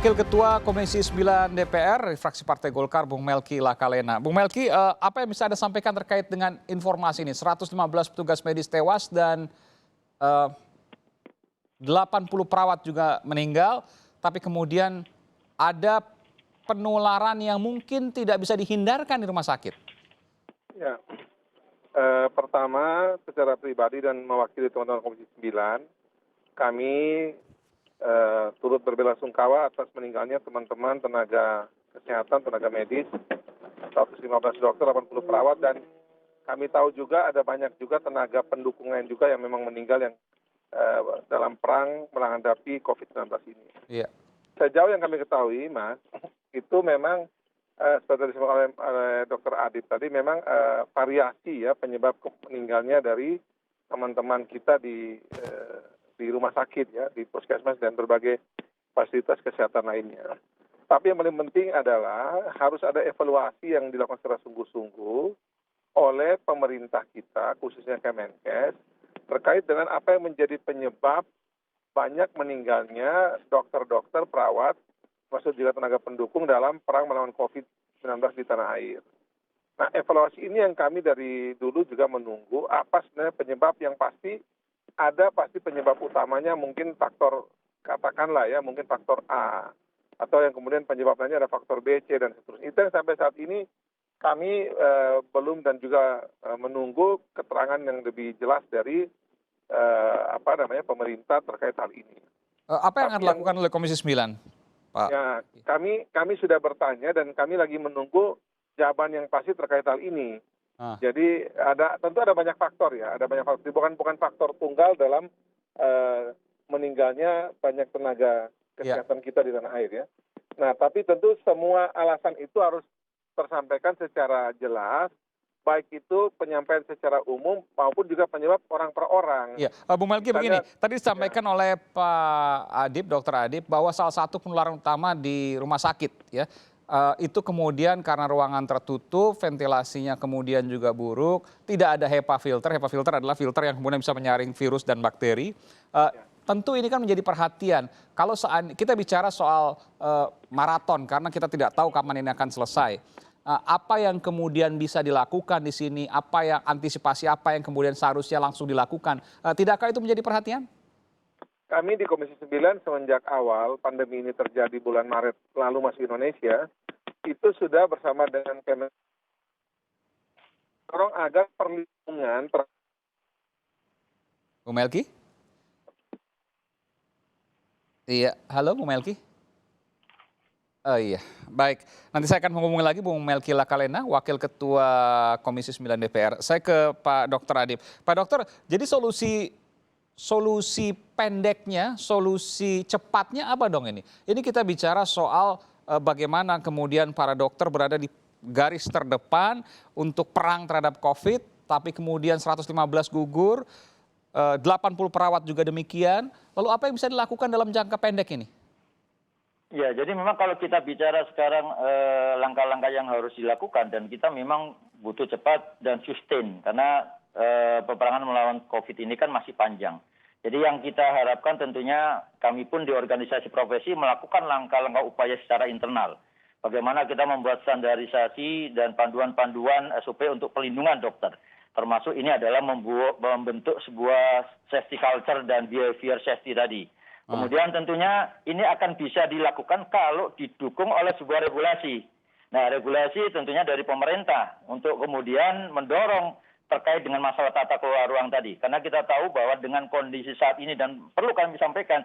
Wakil Ketua Komisi 9 DPR, fraksi Partai Golkar, Bung Melki Lakalena. Bung Melki, apa yang bisa Anda sampaikan terkait dengan informasi ini? 115 petugas medis tewas dan 80 perawat juga meninggal, tapi kemudian ada penularan yang mungkin tidak bisa dihindarkan di rumah sakit. Ya, pertama secara pribadi dan mewakili teman-teman Komisi 9, kami turut berbelasungkawa atas meninggalnya teman-teman tenaga kesehatan, tenaga medis, 115 dokter, 80 perawat, dan kami tahu juga ada banyak juga tenaga pendukung lain juga yang memang meninggal yang dalam perang menghadapi COVID-19 ini. Iya. Sejauh yang kami ketahui, Mas, itu memang seperti disebut oleh Dr. Adib tadi, memang variasi ya penyebab meninggalnya dari teman-teman kita di rumah sakit ya, di puskesmas dan berbagai fasilitas kesehatan lainnya. Tapi yang paling penting adalah harus ada evaluasi yang dilakukan secara sungguh-sungguh oleh pemerintah kita, khususnya Kemenkes, terkait dengan apa yang menjadi penyebab banyak meninggalnya dokter-dokter, perawat, maksud juga tenaga pendukung dalam perang melawan COVID-19 di tanah air. Nah, evaluasi ini yang kami dari dulu juga menunggu apa sebenarnya penyebab yang pasti. Ada pasti penyebab utamanya mungkin faktor, katakanlah ya, mungkin faktor A. Atau yang kemudian penyebab lainnya ada faktor B, C, dan seterusnya. Itu yang sampai saat ini kami belum dan juga menunggu keterangan yang lebih jelas dari pemerintah terkait hal ini. Apa yang akan dilakukan oleh Komisi 9, Pak? Ya, kami sudah bertanya dan kami lagi menunggu jawaban yang pasti terkait hal ini. Jadi tentu ada banyak faktor ya, ada banyak faktor, bukan faktor tunggal dalam meninggalnya banyak tenaga kesehatan kita di tanah air ya. Nah, tapi tentu semua alasan itu harus tersampaikan secara jelas, baik itu penyampaian secara umum maupun juga penyebab orang per orang. Iya, Bung Melki begini, tadi disampaikan oleh Pak Adib, Dr. Adib, bahwa salah satu penularan utama di rumah sakit ya, itu kemudian karena ruangan tertutup, ventilasinya kemudian juga buruk, tidak ada HEPA filter. HEPA filter adalah filter yang kemudian bisa menyaring virus dan bakteri. Tentu ini kan menjadi perhatian. Kalau kita bicara soal maraton, karena kita tidak tahu kapan ini akan selesai. Apa yang kemudian bisa dilakukan di sini, apa yang antisipasi, apa yang kemudian seharusnya langsung dilakukan. Tidakkah itu menjadi perhatian? Kami di Komisi 9 semenjak awal pandemi ini terjadi bulan Maret lalu masuk Indonesia, itu sudah bersama dengan Kemenkes agar perlindungan Bung Melki? Iya, halo Bung Melki? Oh iya, baik. Nanti saya akan menghubungi lagi Bung Melki Lakalena, Wakil Ketua Komisi 9 DPR. Saya ke Pak Dr. Adib. Pak Dokter, jadi solusi pendeknya, solusi cepatnya apa dong ini? Ini kita bicara soal bagaimana kemudian para dokter berada di garis terdepan untuk perang terhadap COVID, tapi kemudian 115 gugur, 80 perawat juga demikian. Lalu apa yang bisa dilakukan dalam jangka pendek ini? Ya, jadi memang kalau kita bicara sekarang langkah-langkah yang harus dilakukan, dan kita memang butuh cepat dan sustain, karena peperangan melawan COVID ini kan masih panjang. Jadi yang kita harapkan tentunya kami pun di organisasi profesi melakukan langkah-langkah upaya secara internal. Bagaimana kita membuat standarisasi dan panduan-panduan SOP untuk pelindungan dokter. Termasuk ini adalah membentuk sebuah safety culture dan behavior safety tadi. Kemudian tentunya ini akan bisa dilakukan kalau didukung oleh sebuah regulasi. Nah, regulasi tentunya dari pemerintah untuk kemudian mendorong terkait dengan masalah tata kelola ruang tadi. Karena kita tahu bahwa dengan kondisi saat ini, dan perlu kami sampaikan,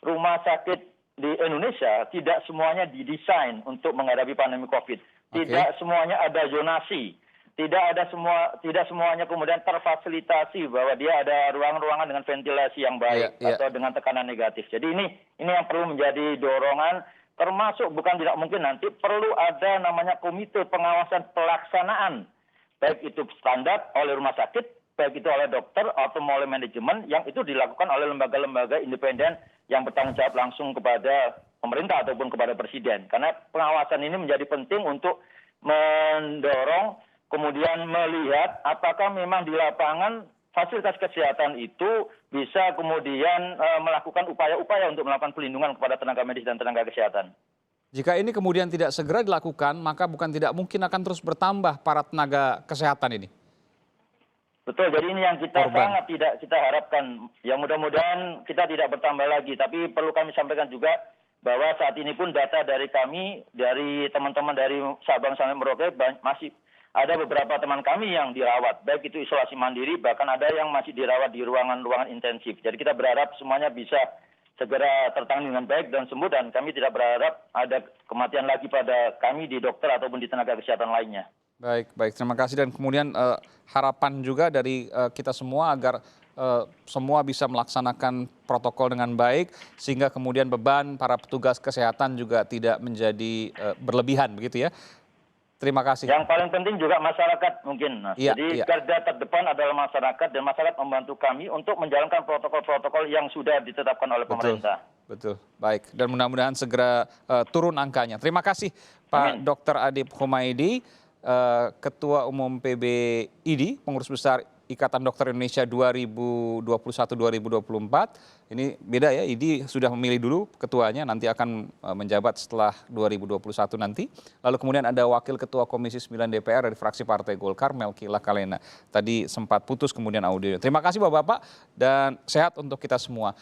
rumah sakit di Indonesia tidak semuanya didesain untuk menghadapi pandemi COVID. Tidak semuanya ada zonasi. Tidak semuanya kemudian terfasilitasi bahwa dia ada ruang-ruangan dengan ventilasi yang baik atau dengan tekanan negatif. Jadi ini yang perlu menjadi dorongan, termasuk bukan tidak mungkin nanti perlu ada namanya komite pengawasan pelaksanaan, baik itu standar oleh rumah sakit, baik itu oleh dokter atau oleh manajemen, yang itu dilakukan oleh lembaga-lembaga independen yang bertanggung jawab langsung kepada pemerintah ataupun kepada presiden. Karena pengawasan ini menjadi penting untuk mendorong, kemudian melihat apakah memang di lapangan fasilitas kesehatan itu bisa kemudian melakukan upaya-upaya untuk melakukan pelindungan kepada tenaga medis dan tenaga kesehatan. Jika ini kemudian tidak segera dilakukan, maka bukan tidak mungkin akan terus bertambah para tenaga kesehatan ini. Betul, jadi ini yang kita Korban. sangat tidak kita harapkan. Ya mudah-mudahan kita tidak bertambah lagi. Tapi perlu kami sampaikan juga bahwa saat ini pun data dari kami, dari teman-teman dari Sabang sampai Merauke masih ada beberapa teman kami yang dirawat. Baik itu isolasi mandiri, bahkan ada yang masih dirawat di ruangan-ruangan intensif. Jadi kita berharap semuanya bisa segera tertangani dengan baik dan sembuh, dan kami tidak berharap ada kematian lagi pada kami di dokter ataupun di tenaga kesehatan lainnya. Baik, baik. Terima kasih, dan kemudian harapan juga dari kita semua agar semua bisa melaksanakan protokol dengan baik sehingga kemudian beban para petugas kesehatan juga tidak menjadi berlebihan begitu ya. Terima kasih. Yang paling penting juga masyarakat mungkin. Mas. Iya, Jadi iya. garda terdepan adalah masyarakat, dan masyarakat membantu kami untuk menjalankan protokol-protokol yang sudah ditetapkan oleh pemerintah. Betul, baik. Dan mudah-mudahan segera turun angkanya. Terima kasih Pak Amin. Dr. Adip Humaydi, Ketua Umum PBID, Pengurus Besar Ikatan Dokter Indonesia 2021-2024. Ini beda ya, IDI sudah memilih dulu ketuanya, nanti akan menjabat setelah 2021 nanti. Lalu kemudian ada Wakil Ketua Komisi 9 DPR dari fraksi Partai Golkar, Melki Lakalena. Tadi sempat putus kemudian audionya. Terima kasih Bapak-Bapak dan sehat untuk kita semua.